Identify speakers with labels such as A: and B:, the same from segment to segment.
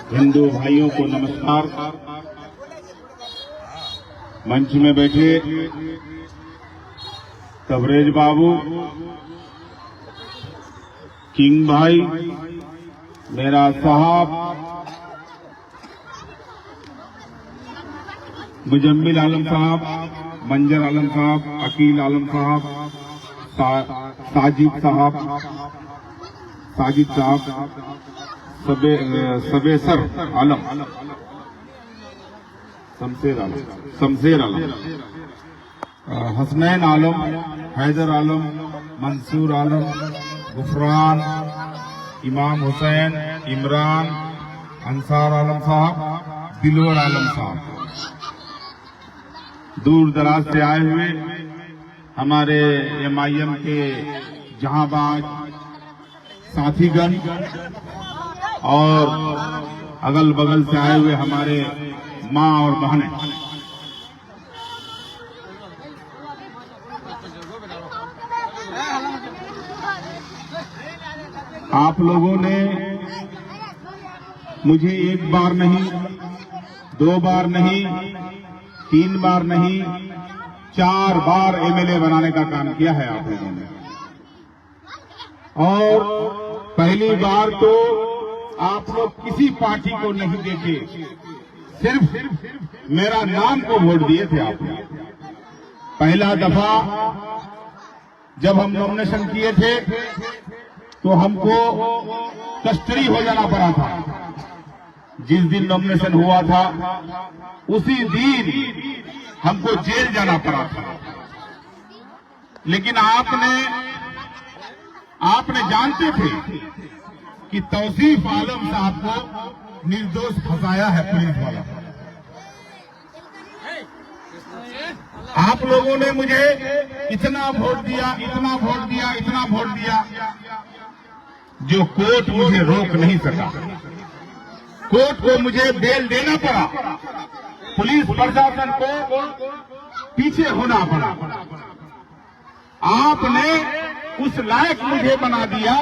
A: हिंदू भाइयों को नमस्कार। मंच में बैठे तबरेज बाबू, किंग भाई, मेरा साहब, मुजम्मिल आलम साहब, मंजर आलम साहब, अकील आलम साहब, साजिद साहब, सबेसर आलम, शमशेर आलम, हसनैन आलम, हैदर आलम, मंसूर आलम, गुफरान, इमाम हुसैन, इमरान, अंसार आलम साहब, दिलवर आलम साहब, दूर दराज से आए हुए हमारे MIM के जहांबाज साथीगण और अगल बगल से आए हुए हमारे माँ और बहनें, आप लोगों ने मुझे एक बार नहीं, 2 बार नहीं, 3 बार नहीं, 4 बार MLA बनाने का काम किया है आप लोगों ने। और पहली बार तो आप लोग किसी पार्टी को नहीं देखे, सिर्फ मेरा नाम को वोट दिए थे आप लोग। पहला दफा जब हम नॉमिनेशन किए थे तो हमको कस्टडी हो जाना पड़ा था। जिस दिन नॉमिनेशन हुआ था उसी दिन हमको जेल जाना पड़ा था। लेकिन आपने जानते थे कि तौसीफ आलम साहब को निर्दोष फंसाया है पुलिस वाला। आप लोगों ने मुझे इतना वोट दिया, जो कोर्ट मुझे रोक नहीं सका। कोर्ट को मुझे बेल देना पड़ा, पुलिस प्रशासन को पीछे होना पड़ा। आपने उस लायक मुझे बना दिया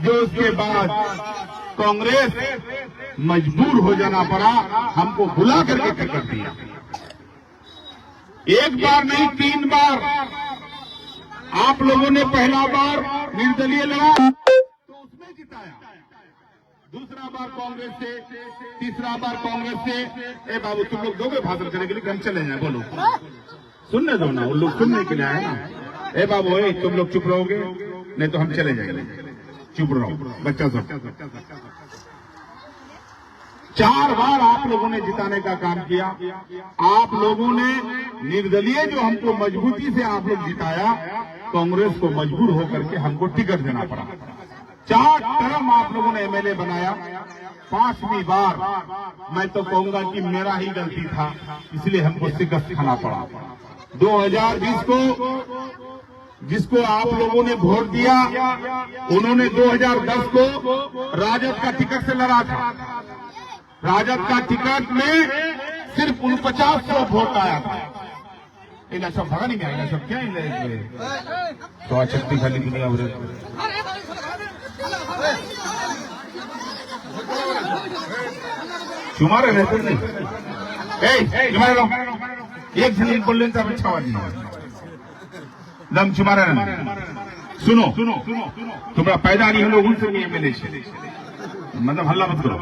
A: जो उसके बाद कांग्रेस मजबूर हो जाना पड़ा हमको बुला करके टिकट दिया। एक बार नहीं 3 बार आप लोगों ने पहला बार निर्दलीय लड़ा तो उसमें जिताया, दूसरा बार कांग्रेस से, तीसरा बार कांग्रेस से। ए बाबू तुम लोग दोगे भाषण करने के लिए, हम चले जाए, बोलो सुनने दो ना, उन लोग सुनने के लिए आए ना। ए बाबू तुम लोग चुप रहोगे नहीं तो हम चले जाएंगे, चुप रहो बच्चा सब। 4 बार आप लोगों ने जिताने का काम किया। आप लोगों ने निर्दलीय जो हमको मजबूती से आप लोग जिताया, कांग्रेस को मजबूर होकर के हमको टिकट देना पड़ा। 4 टर्म आप लोगों ने MLA बनाया। 5वीं बार मैं तो कहूंगा कि मेरा ही गलती था, इसलिए हमको शिकस्त खाना पड़ा। 2020 को जिसको आप लोगों ने वोट दिया, उन्होंने 2010 को राजद का टिकट से लड़ा था। राजद का टिकट में सिर्फ 4900 वोट आया था। इन सब भगा नहीं आएगा, सब क्या तो शक्ति खाली दुनिया भर चुमारे रहते नहीं। एक जन बोल लेता अच्छा आवाज नहीं, दम चुमारे रहना। सुनो तुम्हारा पैदा नहीं हम लोग उनसे नहीं MLA से, मतलब हल्ला मत करो।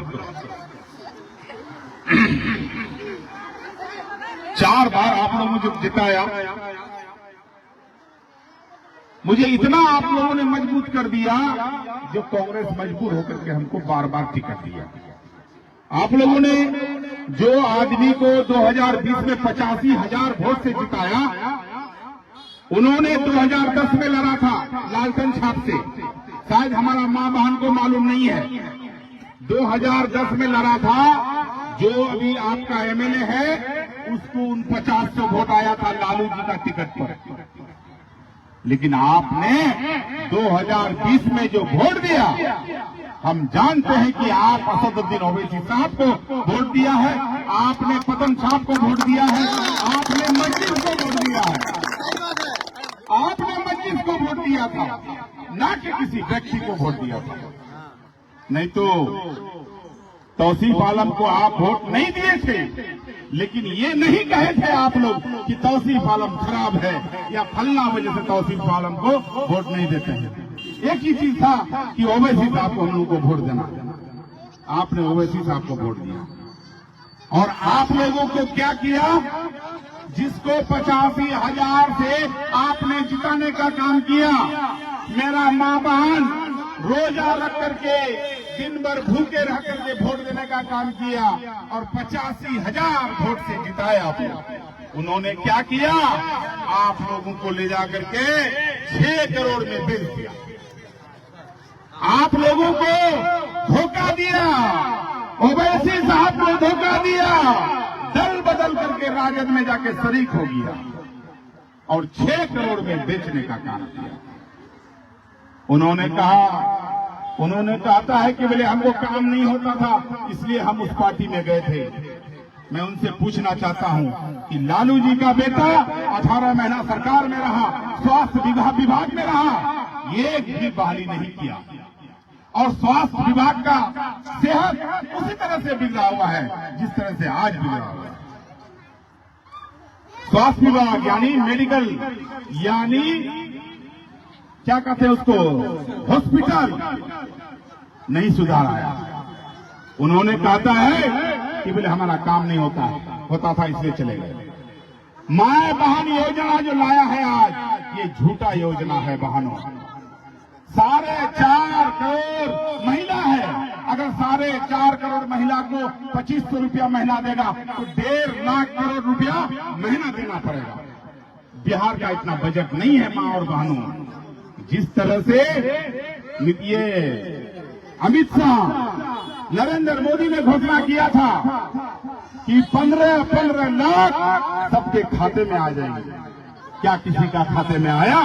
A: 4 बार आप लोगों ने मुझे जिताया। मुझे इतना आप लोगों ने मजबूत कर दिया जो कांग्रेस मजबूर होकर के हमको बार बार टिकट दिया। आप लोगों ने जो आदमी को 2020 में 85,000 वोट से जिताया, उन्होंने 2010 में लड़ा था लालटेन छाप से, शायद हमारा मां बहन को मालूम नहीं है। 2010 में लड़ा था, जो अभी आपका MLA है उसको 4900 वोट आया था लालू जी का टिकट पर। लेकिन आपने 2020 में जो वोट दिया, हम जानते हैं कि आप असदुद्दीन ओवैसी साहब को वोट दिया है, आपने पतन साहब को वोट दिया है, आपने मस्जिद को वोट दिया है, आपने मस्जिद को वोट दिया था, ना कि किसी व्यक्ति को वोट दिया था। नहीं तो तौसीफ आलम को आप वोट नहीं दिए थे, लेकिन ये नहीं कहे थे आप लोग कि तौसीफ आलम खराब है या फलना वजह से तौसीफ आलम को वोट नहीं देते हैं। एक ही चीज था कि ओवैसी साहब को हम लोग को वोट देना। आपने ओवैसी साहब को वोट दिया और आप लोगों को क्या किया, जिसको 85,000 से आपने जिताने का काम किया, मेरा माँ बहन रोजा रख करके दिन भर भूखे रह करके वोट देने का काम किया और 85,000 वोट से जिताया आपने। उन्होंने क्या किया, आप लोगों को ले जाकर के 6 करोड़ में बेच दिया। आप लोगों को धोखा दिया, ओवैसी साहब को धोखा दिया, दल बदल करके राजद में जाके शरीक हो गया और 6 करोड़ में बेचने का काम किया। उन्होंने कहता है कि बोले हमको काम नहीं होता था इसलिए हम उस पार्टी में गए थे। मैं उनसे पूछना चाहता हूं कि लालू जी का बेटा 18 महीना सरकार में रहा, स्वास्थ्य विभाग में रहा, एक भी बहाली नहीं किया और स्वास्थ्य विभाग का सेहत उसी तरह से बिगड़ा हुआ है जिस तरह से आज बिगड़ा हुआ है। स्वास्थ्य विभाग यानी मेडिकल यानी क्या कहते हैं उसको, हॉस्पिटल नहीं सुधार आया। उन्होंने कहता है कि बोले हमारा काम नहीं होता था इसलिए चले गए। माए बहन योजना जो लाया है आज, ये झूठा योजना है बहनों। 4.5 करोड़ महिला है, अगर 4.5 करोड़ महिला को 2500 रुपया महीना देगा तो 1.5 लाख करोड़ रुपया महीना देना पड़ेगा। बिहार का इतना बजट नहीं है माँ और बहनों। जिस तरह से ये अमित शाह नरेंद्र मोदी ने घोषणा किया था कि 15 लाख सबके खाते में आ जाएंगे, क्या किसी का खाते में आया?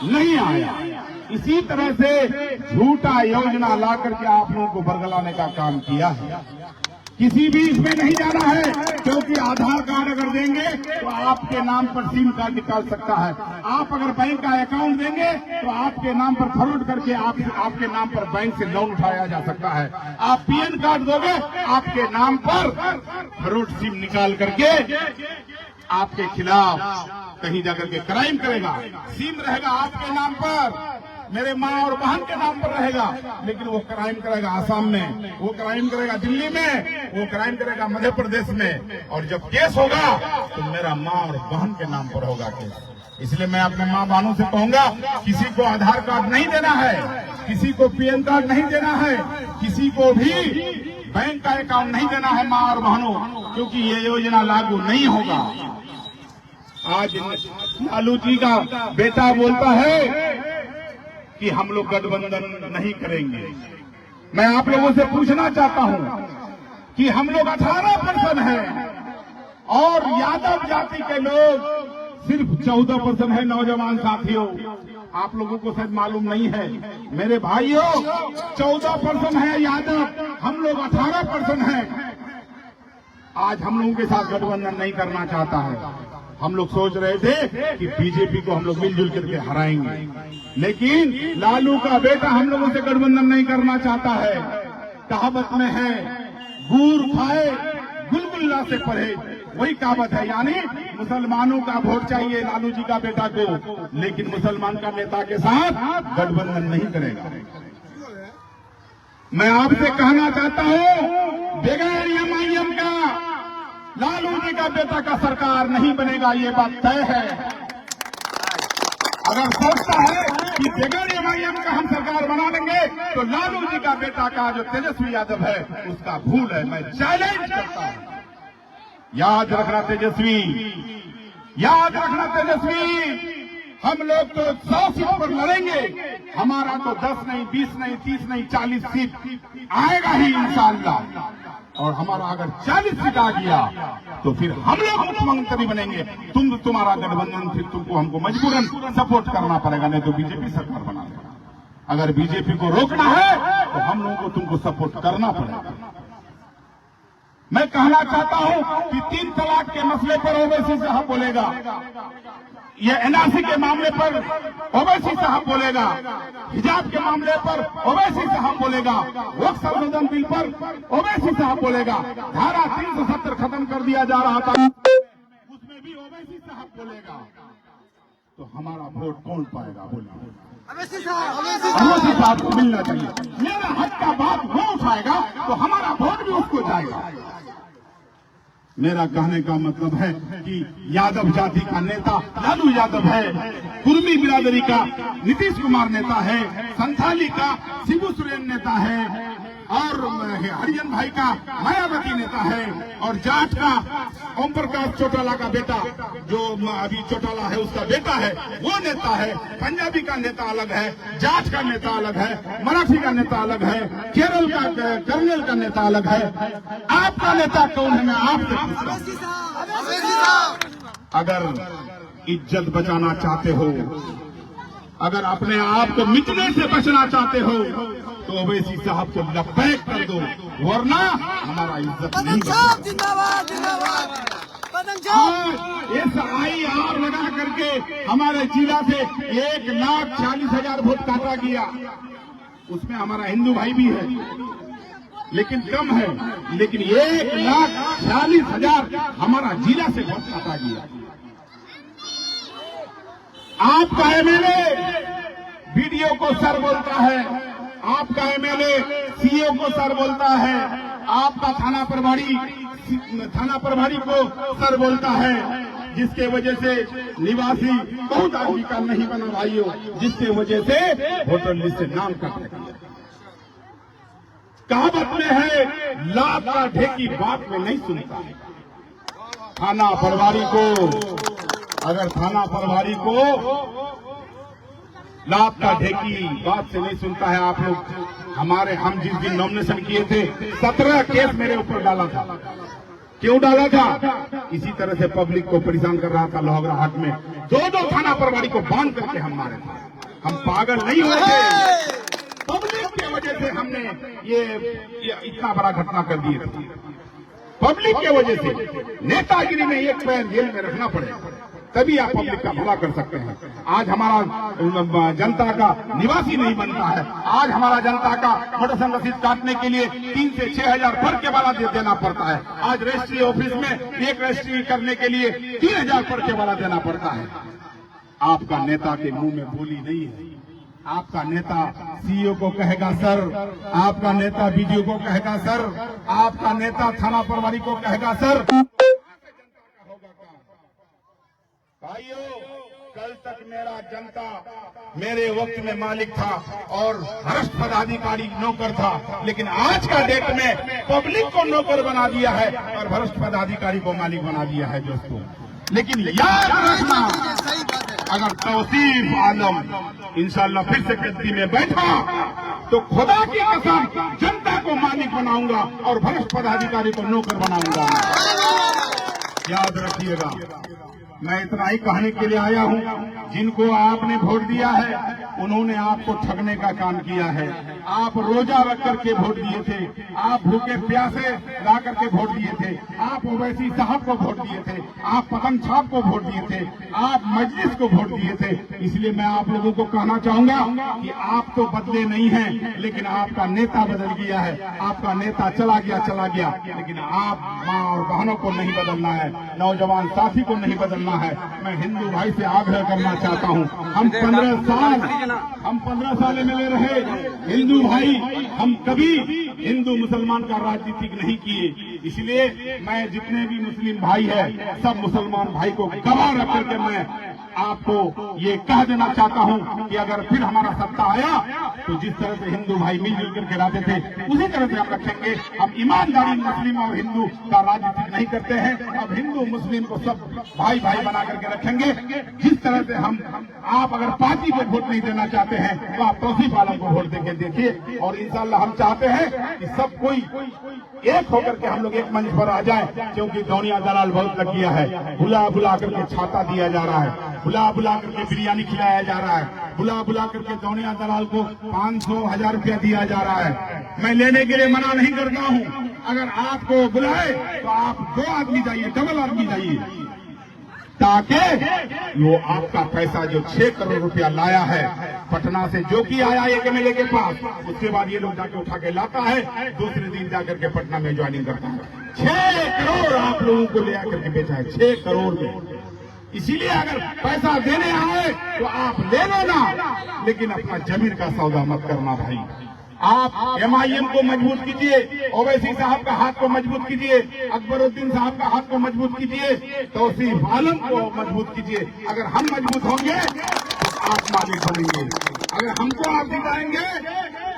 A: नहीं आया। इसी तरह से झूठा योजना ला करके आप लोगों को बरगलाने का काम किया है। किसी भी इसमें नहीं जाना है, क्योंकि आधार कार्ड अगर देंगे तो आपके नाम पर सिम कार्ड निकाल सकता है। आप अगर बैंक का अकाउंट देंगे तो आपके नाम पर फॉरवर्ड करके आपके नाम पर बैंक से लोन उठाया जा सकता है। आप पीएन कार्ड दोगे, आपके नाम पर फॉरवर्ड सिम निकाल करके आपके खिलाफ कहीं जाकर के क्राइम करेगा। सिम रहेगा आपके नाम पर, मेरे माँ और बहन के नाम पर रहेगा, लेकिन वो क्राइम करेगा आसाम में, वो क्राइम करेगा दिल्ली में, वो क्राइम करेगा मध्य प्रदेश में, और जब केस होगा तो मेरा माँ और बहन के नाम पर होगा केस। इसलिए मैं अपने माँ बहनों से कहूंगा, किसी को आधार कार्ड नहीं देना है, किसी को पीएन कार्ड नहीं देना है, किसी को भी बैंक का अकाउंट नहीं देना है माँ और बहनों, क्योंकि ये योजना लागू नहीं होगा। आज लालू जी का बेटा बोलता है कि हम लोग गठबंधन नहीं करेंगे। मैं आप लोगों से पूछना चाहता हूं कि हम लोग 18% हैं और यादव जाति के लोग सिर्फ 14% है। नौजवान साथियों, आप लोगों को शायद मालूम नहीं है, मेरे भाइयों 14% है यादव, हम लोग 18% हैं। आज हम लोगों के साथ गठबंधन नहीं करना चाहता है। हम लोग सोच रहे थे कि बीजेपी को हम लोग मिलजुल करके हराएंगे, लेकिन लालू का बेटा हम लोगों से गठबंधन नहीं करना चाहता है। कहावत में है, गुड़ खाए गुलगुल्ला से पढ़े, वही कहावत है। यानी मुसलमानों का वोट चाहिए लालू जी का बेटा को, लेकिन मुसलमान का नेता के साथ गठबंधन नहीं करेगा। मैं आपसे कहना चाहता हूं, बगैर एमआईएम का लालू जी का बेटा का सरकार नहीं बनेगा, ये बात तय है। अगर सोचता है कि बगैर एमआईएम का हम सरकार बना लेंगे तो लालू जी का बेटा का जो तेजस्वी यादव है उसका भूल है। मैं चैलेंज करता हूं, याद रखना तेजस्वी, याद रखना तेजस्वी, हम लोग तो 100 सीट पर लड़ेंगे, हमारा तो 10 नहीं, 20 नहीं, 30 नहीं, 40 सीट आएगा ही इंशाअल्लाह। और हमारा अगर 40 सीट आ गया तो फिर हम लोग मुख्यमंत्री बनेंगे। तुम्हारा गठबंधन फिर तुमको हमको मजबूरन सपोर्ट करना पड़ेगा, नहीं तो बीजेपी सरकार बना लेगा। अगर बीजेपी को रोकना है तो हम लोगों को तुमको सपोर्ट करना पड़ेगा। मैं कहना चाहता हूं कि 3 तलाक के मसले पर ओवैसी साहब बोलेगा, ये एनआरसी के मामले पर ओवैसी साहब बोलेगा, हिजाब के मामले पर ओवैसी साहब बोलेगा, वक्फ संशोधन बिल पर ओवैसी साहब बोलेगा, धारा 370 खत्म कर दिया जा रहा था उसमें भी ओवैसी साहब बोलेगा। तो हमारा वोट कौन पाएगा? बोलिए। ओवैसी साहब को मिलना चाहिए। मेरा हक का बात वो उठाएगा तो हमारा वोट भी उसको जाएगा। मेरा कहने का मतलब है कि यादव जाति का नेता लालू यादव है, कुर्मी बिरादरी का नीतीश कुमार नेता है, संथाली का शिबू सोरेन नेता है, और हरिजन भाई का मायावती नेता है, और जाट का ओम प्रकाश चौटाला का बेटा, जो अभी चौटाला है उसका बेटा है, वो नेता है। पंजाबी का नेता अलग है, जाट का नेता अलग है, मराठी का नेता अलग है, केरल का कर्नल का नेता अलग है। आपका नेता कौन है? मैं आपसे पूछता हूं। अगर इज्जत बचाना चाहते हो, अगर अपने आप को मिटने से बचना चाहते हो, तो ओवैसी साहब को लपैक कर दो, वरना हमारा इज्जत नहीं बचेगा। SIR लगा करके हमारे जिला से 1,40,000 वोट काटा गया। उसमें हमारा हिंदू भाई भी है, लेकिन कम है, लेकिन 1,40,000 हमारा जिला से वोट काटा गया। आपका MLA BDO को सर बोलता है, आपका MLA CO को सर बोलता है, आपका थाना प्रभारी को सर बोलता है, जिसके वजह से निवासी बहुत आदमी का नहीं बना भाइयों, जिसके वजह से वोटर लिस्ट से नाम कट गया। कहावत में है, लात का ढेकी बात में नहीं सुनता। थाना प्रभारी को, अगर थाना प्रभारी को लात का ढेकी बात से नहीं सुनता है, आप लोग हम जिस दिन नॉमिनेशन किए थे 17 केस मेरे ऊपर डाला था। क्यों डाला था? इसी तरह से पब्लिक को परेशान कर रहा था। लोहगड़ा हाट में 2-2 थाना प्रभारी को बांध करके हम मारे थे। हम पागल नहीं हुए थे, पब्लिक की वजह से हमने ये इतना बड़ा घटना कर दिए थे। पब्लिक के वजह से नेतागिरी में एक पैर जेल में रखना पड़ेगा, तभी आप पब्लिक का भला कर सकते हैं। आज हमारा जनता का निवासी नहीं बनता है। आज हमारा जनता का मोटरसाइकिल रसीद काटने के लिए 3 से 6,000 पर के वाला देना पड़ता है। आज रजिस्ट्री ऑफिस में एक रजिस्ट्री करने के लिए 3,000 पर के वाला देना पड़ता है। आपका नेता के मुंह में बोली नहीं है। आपका नेता CEO को कहेगा सर, आपका नेता BDO को कहेगा सर, आपका नेता थाना प्रभारी को कहेगा सर। भाइयों, कल तक मेरा जनता मेरे वक्त में मालिक था और भ्रष्ट पदाधिकारी नौकर था, लेकिन आज का डेट में पब्लिक को नौकर बना दिया है और भ्रष्ट पदाधिकारी को मालिक बना दिया है दोस्तों। लेकिन याद रखना, अगर तौसीफ आलम इंशाल्लाह फिर से गद्दी में बैठा तो खुदा की कसम जनता को मालिक बनाऊंगा और भ्रष्ट पदाधिकारी को नौकर बनाऊंगा। याद रखिएगा, मैं इतना ही कहने के लिए आया हूं। जिनको आपने वोट दिया है उन्होंने आपको ठगने का काम किया है। आप रोजा रख करके वोट दिए थे, आप भूखे प्यासे ला करके वोट दिए थे, आप ओवैसी साहब को वोट दिए थे, आप पतंग छाप को वोट दिए थे, आप मजलिस को वोट दिए थे। इसलिए मैं आप लोगों को कहना चाहूंगा कि आप तो बदले नहीं हैं, लेकिन आपका नेता बदल गया है। आपका नेता चला गया, लेकिन आप माँ और बहनों को नहीं बदलना है, नौजवान साथी को नहीं बदलना है। मैं हिंदू भाई से आग्रह करना चाहता हूं, हम 15 साल MLA रहे हिंदू भाई, हम कभी हिंदू मुसलमान का राजनीतिक नहीं किए। इसलिए मैं जितने भी मुस्लिम भाई है सब मुसलमान भाई को गवाह रख करके मैं आपको ये कह देना चाहता हूं कि अगर फिर हमारा सत्ता आया तो जिस तरह से हिंदू भाई मिलजुल करके रहते थे उसी तरह से हम रखेंगे। हम ईमानदारी मुस्लिम और हिंदू का राजनीति नहीं करते हैं। अब हिंदू मुस्लिम को सब भाई भाई बना करके रखेंगे। जिस तरह से आप अगर पार्टी को वोट नहीं देना चाहते हैं तो आप तौसीफ आलम को वोट देके देखिए। और इंशाल्लाह हम चाहते हैं कि सब कोई एक होकर के हम लोग एक मंच पर आ जाए, क्योंकि दौनिया दलाल बहुत लग गया है। बुला बुला करके छाता दिया जा रहा है, बुला बुला करके बिरयानी खिलाया जा रहा है, बुला बुला करके दौनिया दलाल को 500-1000 रुपया दिया जा रहा है। मैं लेने के लिए मना नहीं करता हूं। अगर आपको बुलाए तो आप 2 आदमी जाइए, डबल आदमी जाइए। ताकि वो आपका पैसा जो 6 करोड़ रुपया लाया है पटना से, जो कि आया एक एमएलए के पास, उसके बाद ये लोग जाके उठा के लाता है, दूसरे दिन जाकर के पटना में ज्वाइनिंग करता है। 6 करोड़ आप लोगों को ले आकर के बेचा है, 6 करोड़ में। इसीलिए अगर पैसा देने आए तो आप ले लो ना, लेकिन अपना जमीन का सौदा मत करना भाई। आप एमआईएम को मजबूत कीजिए, ओवैसी साहब का हाथ को मजबूत कीजिए, अकबरुद्दीन साहब का हाथ को मजबूत कीजिए, तौसीफ आलम को मजबूत कीजिए। अगर हम मजबूत होंगे तो आप मालिक बनेंगे, अगर हमको आप जिताएंगे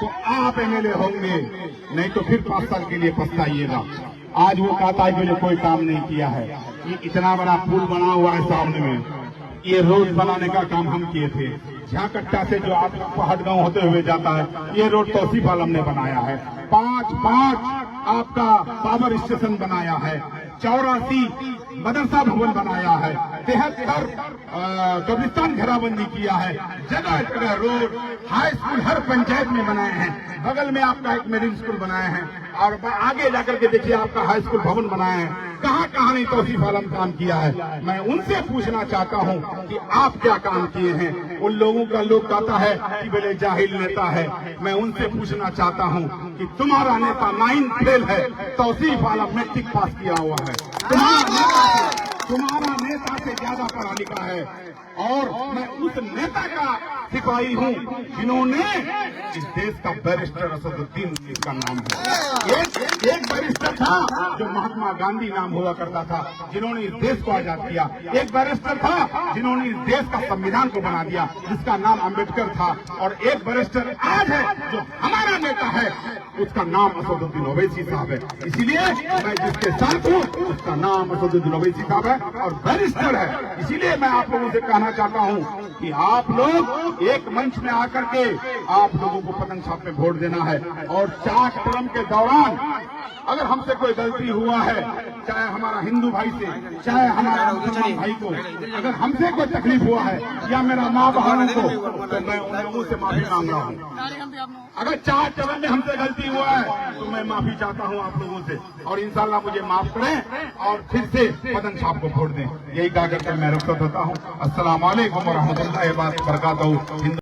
A: तो आप एमएलए होंगे, नहीं तो फिर 5 साल के लिए पछताइएगा। आज वो कहता है कि कोई काम नहीं किया है। ये इतना बड़ा पुल बना हुआ है सामने में, ये रोड बनाने का काम हम किए थे। झाकट्टा से जो आप पहाड़गांव होते हुए जाता है, ये रोड तौसीफ आलम ने बनाया है। 5 आपका पावर स्टेशन बनाया है, 84 मदरसा भवन बनाया है, 73 कब्रिस्तान घेराबंदी किया है, जगह जगह रोड, हाई स्कूल हर पंचायत में बनाए हैं, बगल में आपका एक मेरिन स्कूल बनाए हैं, और आगे जाकर के देखिए आपका हाई स्कूल भवन बनाए हैं। कहाँ कहाँ नहीं तौसीफ आलम काम किया है। मैं उनसे पूछना चाहता हूँ कि आप क्या काम किए हैं। उन लोगों का लोग कहता है कि बोले जाहिल नेता है। मैं उनसे पूछना चाहता हूँ कि तुम्हारा नेता 9 फेल है, तौसीफ आलम मैट्रिक पास किया हुआ है। तुम्हारा नेता से ज्यादा पढ़ा लिखा है, और मैं उस नेता का सिपाही हूँ जिन्होंने इस देश का बैरिस्टर असदुद्दीन इसका नाम है। एक बैरिस्टर था जो महात्मा गांधी नाम हुआ करता था, जिन्होंने इस देश को आजाद किया। एक बैरिस्टर था जिन्होंने इस देश का संविधान को बना दिया, जिसका नाम अम्बेडकर था। और एक बैरिस्टर आज है जो हमारा नेता है, उसका नाम असदुद्दीन ओवैसी साहब है। इसीलिए मैं जिसके साथ हूँ उसका नाम असदुद्दीन ओवैसी साहब है और बैरिस्टर है। इसीलिए मैं आप लोगों से कहना चाहता हूँ कि आप लोग एक मंच में आकर के आप लोगों को पतंग छाप में वोट देना है। और 4 टर्म के दौरान अगर हमसे कोई गलती हुआ है, चाहे हमारा हिंदू भाई से, चाहे हमारा मुसलमान भाई को, अगर हमसे कोई तकलीफ हुआ है या मेरा माँ बहनों को, तो मैं उन लोगों से माफी मांग रहा हूँ। अगर 4 चरण में हमसे गलती हुआ है तो मैं माफी चाहता हूँ आप लोगों से, और इंशाल्लाह मुझे माफ करें और फिर से पतंग छाप को वोट दें। यही कहा करके मैं रुखसत होता हूँ। अस्सलाम वालेकुम व रहमतुल्लाहि व बरकातहू।